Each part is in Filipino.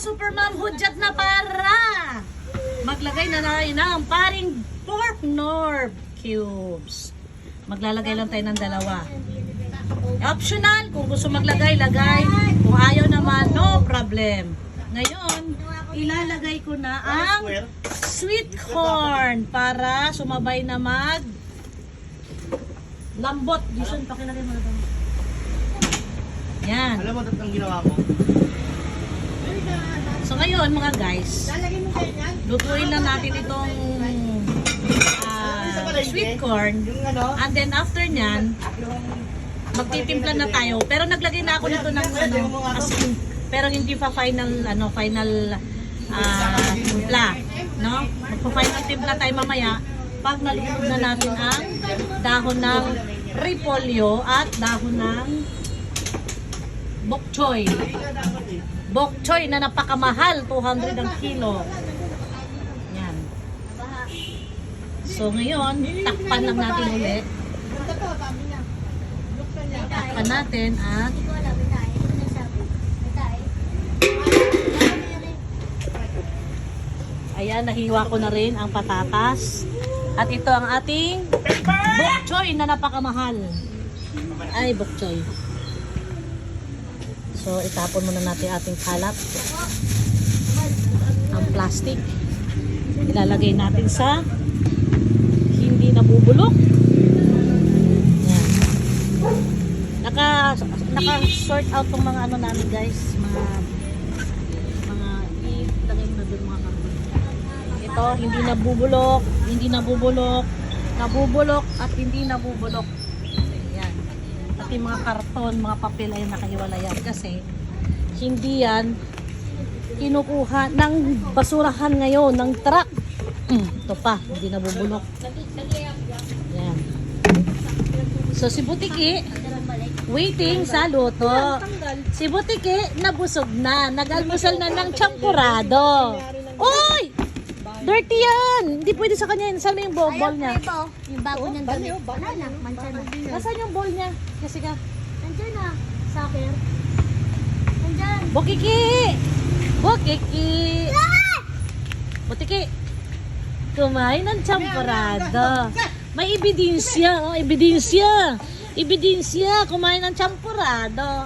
Supermom Hudyat na para maglagay na tayo ng paring pork Knorr cubes. Maglalagay lang tayo ng dalawa. Optional, kung gusto maglagay, lagay. Kung ayaw naman, no problem. Ngayon, ilalagay ko na ang sweet corn para sumabay na mag lambot. Jason, pakilagay mo na ito. Yan. Alam mo, tatlong ginawa ko. So ngayon mga guys, lutuin lang natin itong sweet corn. And then after nyan, magtitimpla na tayo. Pero naglagay na ako nito ng asin. Pero hindi pa final timpla, no? Magpa-final timpla tayo mamaya pag naluto na natin ang dahon ng repolyo at dahon ng bok choy. Bok choy na napakamahal, 200 ang kilo. Yan. So ngayon, takpan lang natin ulit. Takpan natin at ayan, nahiwa ko na rin ang patatas. At ito ang ating bok choy na napakamahal. Ay, bok choy. So, itapon muna natin ating kalat. Ang plastic. Ilalagay natin sa hindi nabubulok. Yan. Naka-sort out tong mga ano namin guys. Ilagay mo na doon mga kapatid. Ito, hindi nabubulok. Hindi nabubulok. Nabubulok at hindi nabubulok. Pati mga karton, mga papel ay nakahiwalayan kasi hindi yan kinukuha ng basurahan ngayon ng truck. Ito pa, hindi nabubulok. Yan. So si Butiki waiting sa luto. Si Butiki nabusog na, nagalmusal na ng champurado. Oy! Dirty yan! Hindi pwede sa kanya yan. Saan na yung bowl niya? Yung bago niyang damit. Wala na, mancha na. Nasaan yung bowl niya? Kasi ka. Nandiyan na, soccer. Nandiyan. Bukiki! Bukiki! Butiki! Kumain ng champurado. May ebidensya. Oh, ebidensya. Ebidensya. Kumain ng champurado.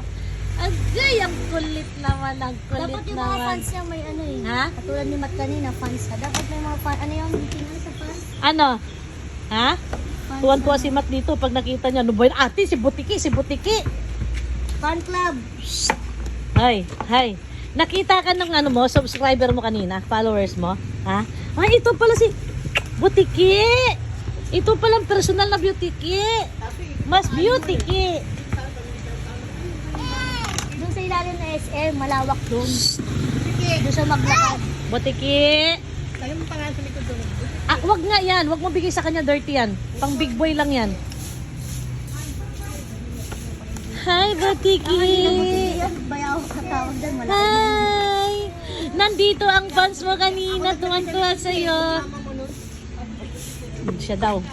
Agay, ang kulit naman. Ang kulit Dapat yung mga naman. fans niya may ano eh. Ha? Katulad ni Matt kanina, fans ka. Dapat may mga fans. Ano yung tingnan sa fans? Ano? Ha? Fans Tuwan-tuwa si Matt dito pag nakita niya. Ano ba yun? Ate, si Butiki, si Butiki. Fan club. Hay, hay. Nakita ka ng ano mo, subscriber mo kanina, followers mo? Ha? Ay, ito pala si Butiki. Ito palang personal na Butiki. Mas Butiki. Doon sa ilalim na SM, malawak doon. Doon siya maglakad. Butiki. Kaya mo pangalan sa likod doon. Ah, wag nga yan. Wag mo bigay sa kanya dirty yan. Pang big boy lang yan. Hi, Butiki. Bayaw sa tawag doon, malaki. Hi. Nandito ang fans mo kanina. Tuwan-tuwa sa'yo. Siya daw.